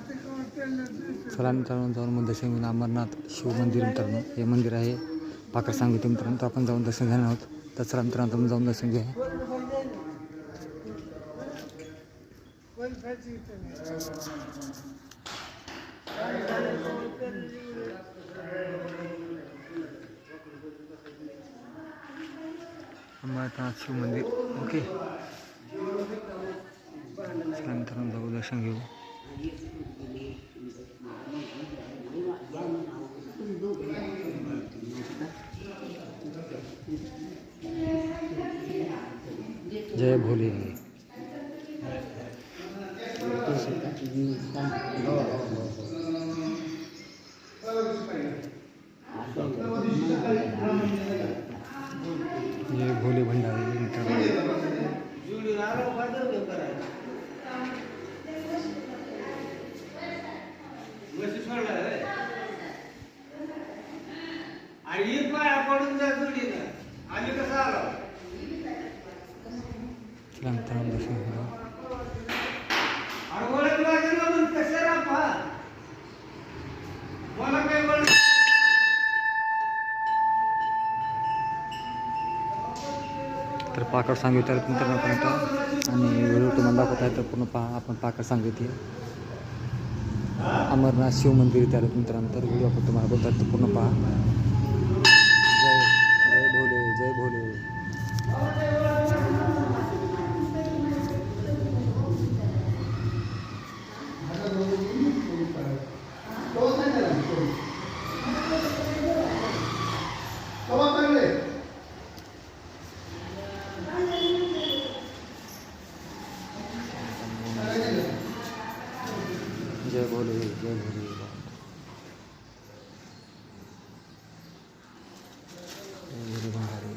चला मित्रांनो जाऊन मग दर्शन घेऊन अमरनाथ शिव मंदिर मित्रांनो हे मंदिर आहे पाकर सांगितले मित्रांनो तर आपण जाऊन दर्शन घेणार आहोत. तर चला मित्रांनो आपण जाऊन दर्शन घेऊया. अमरनाथ शिव मंदिर ओके. चला मित्रांनो जाऊ दर्शन घेऊ. जय भोले. जय भोले भंडारी मित्रांनो दर्शन घेऊ. तर पाकड सांगितलं मित्रांपर्यंत आणि व्हिडिओ तुम्हाला दाखवत आहे तर पूर्ण पहा. आपण पाकड सांगितली अमरनाथ शिव मंदिर इथे आलं मित्रांनो. तर व्हिडिओ आपण तुम्हाला बोलतात तर पूर्ण पहा. जय जय भोले जय भोले. जय भोले जय भोले. भोले भंडारी.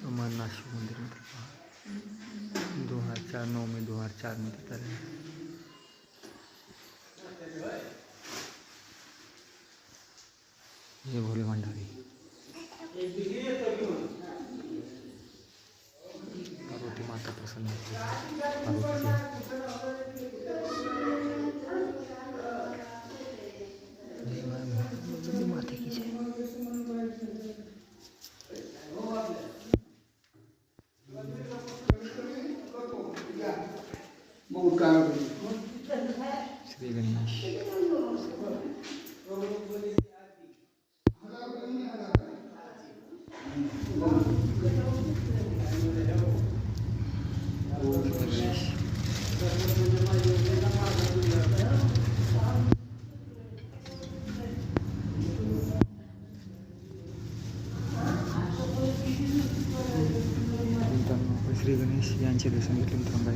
अमरनाथ शिव मंदिर में 2009 में 2004 में देता रहे. जय भोले भंडारी. पार्वती माता प्रसन्न होती. पार्वती माता की जय. श्री गणेश. श्री गणेश यांचे दर्शन घेतले मित्रांनो.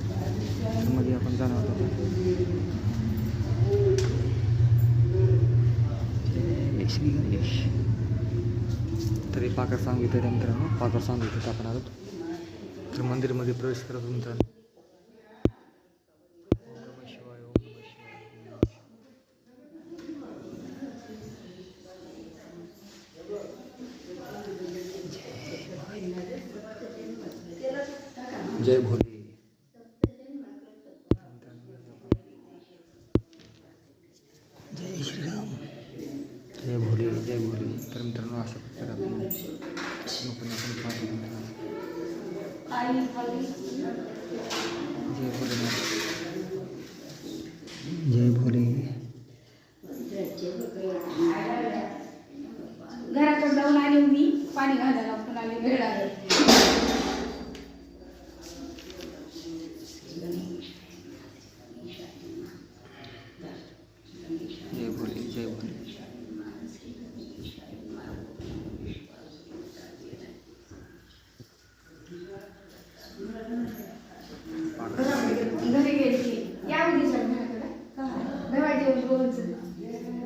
त्यामध्ये आपण जाणार होतो. श्री गणेश. तर हे पाकर सांगितलं त्या मित्रांनो. पाकर सांगितलं आपण आहोत. तर मंदिरमध्ये प्रवेश करत मित्रांनो. जय भोले. जय श्रीराम. जय भोले जय भोले. तर मित्रांनो अशा प्रकारे आपण जय भोलेनाथ. जय भोले. घराकडे जाऊन आले मी पाणी घालायला पण आले वेळ आहे. जय भोले जय भोले. घरी गेली या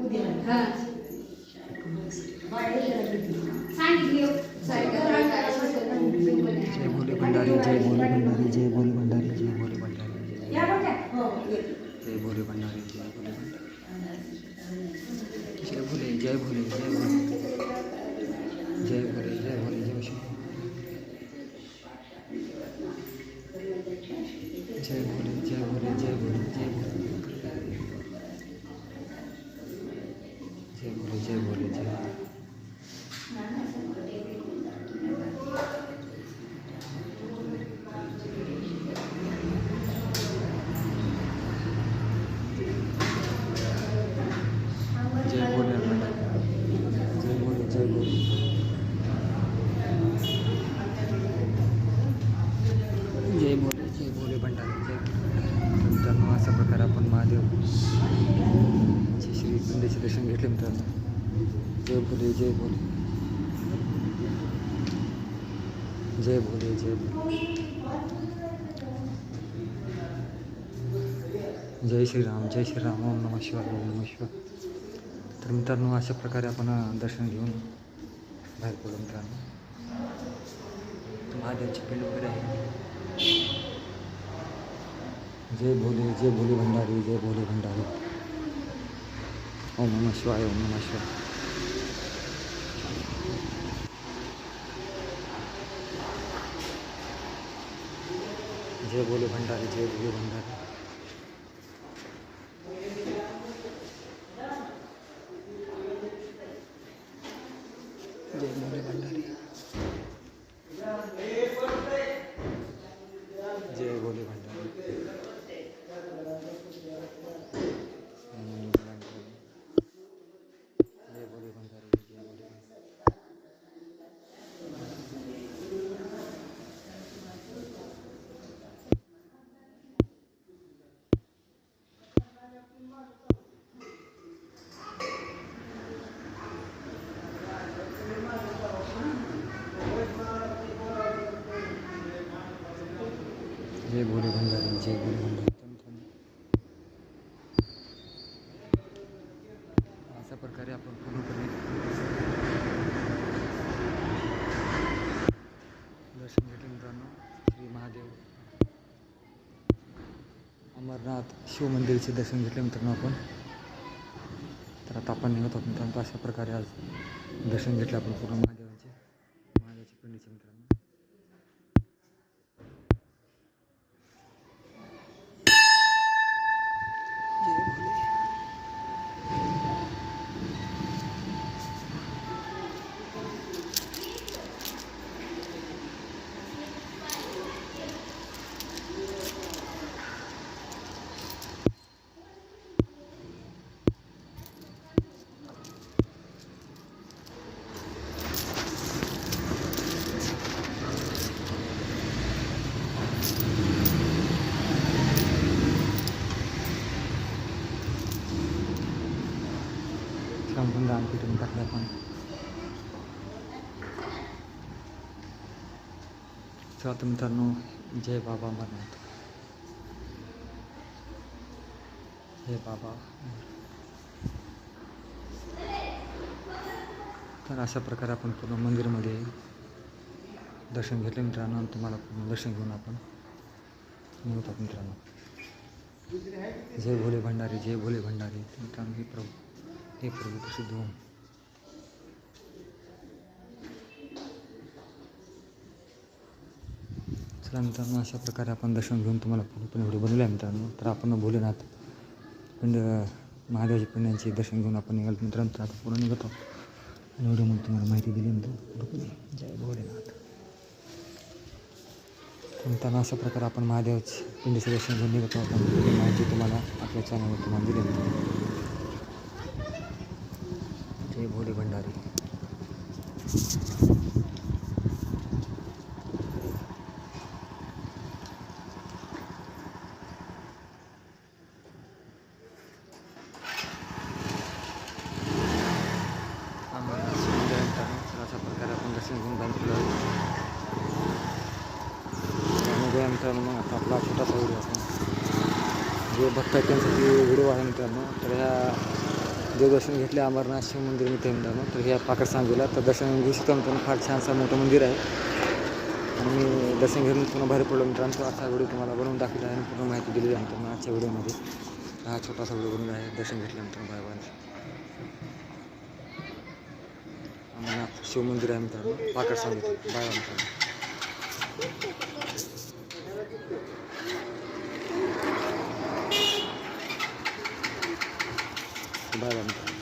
उद्या सांगितली. जय भोले भंडारी जय भोले भंडारी जय भोले भंडारी जय भोले भंडारी जय भोले भंडारी जय भोले भंडारी. जय भोले जय भोले जय भोले जय भोले जय भोले जय शिव जय भोले जय भोले जय भोले जय भोले जय भोले जय जय भोले भंडारी जय मित्रांनो अशा प्रकारे आपण महादेवचे श्री पिंडीचे दर्शन घेतले मित्रांनो जय भोले जय भोले जय भोले जय भोले जय श्रीराम ओम नमः शिवाय ओम नमः शिवाय तर मित्रांनो अशा प्रकारे आपण दर्शन घेऊन बाहेर पडलो मित्रांनो महादेवची पिंड वगैरे आहे जय भोले भंडारी जय भोले भंडारी ओम नमः शिवाय ओम नमः शिवाय जय भोले भंडारी जय भोले भंडारी जय भोले भंडारी जय भोले भंडारी जय भोले भंडारी जय भोले भंडारी अशा प्रकारे आपण पूर्णपणे दर्शन घेतले मित्रांनो श्री महादेव अमरनाथ शिव मंदिरचे दर्शन घेतले मित्रांनो आपण तर आता आपण निघत आहोत मित्रांनो अशा प्रकारे आज दर्शन घेतले आपण पूर्ण महादेवाच्या पिंडीचे मित्रांनो संपूर्ण दान पिटून टाकलं आपण चला मित्रांनो जय बाबा अमरनाथ जय बाबा तर अशा प्रकारे आपण पूर्ण मंदिरामध्ये दर्शन घेतले मित्रांनो आणि तुम्हाला पूर्ण दर्शन घेऊन आपण निघतो मित्रांनो जय भोले भंडारी मित्रांनो हे प्रभू प्रसिद्ध होऊन चला मित्रांनो अशा प्रकारे आपण दर्शन घेऊन तुम्हाला पूर्णपणे व्हिडिओ बनवला आहे मित्रांनो तर आपण भोलेनाथ पिंड महादेवाच्या पिंडांचे दर्शन घेऊन आपण निघालो मित्रांनो तर आता पूर्ण निघतो आणि व्हिडिओमध्ये तुम्हाला माहिती दिली मित्रांनो जय भोलेनाथ मित्रांनो अशा प्रकारे आपण महादेवाचे पिंडीचे दर्शन घेऊन निघतो आपण माहिती तुम्हाला आपल्या चॅनलवर तुम्हाला दिली मित्रांनो जय भोले भंडारी अशा प्रकारे आपण दर्शन घेऊन बंद केलं मित्रांनो मग आता आपला छोटासा व्हिडिओ आपण जे भक्त आहेत त्यांसाठी व्हिडिओ आहे मित्रांनो तर ह्या देवदर्शन घेतले अमरनाथ शिव मंदिर मित्रांनो तर ह्या पाकरसांगीला तर दर्शन घेऊ शकतो मित्रांनो फार छानसा मोठं मंदिर आहे आणि मी दर्शन घेऊन पूर्ण बाहेर पडलो मित्रांनो असा व्हिडिओ तुम्हाला बनवून दाखवला आहे आणि पूर्ण माहिती दिलेली आहे मित्रांनो आजच्या व्हिडिओमध्ये हा छोटासा व्हिडिओ बनवला आहे दर्शन घेतल्यानंतर बाबांचं. अमरनाथ शिवमंदिर आहे मित्रांनो पाकड सांगितलं बाय मित्रांनो. बाय मित्रांनो.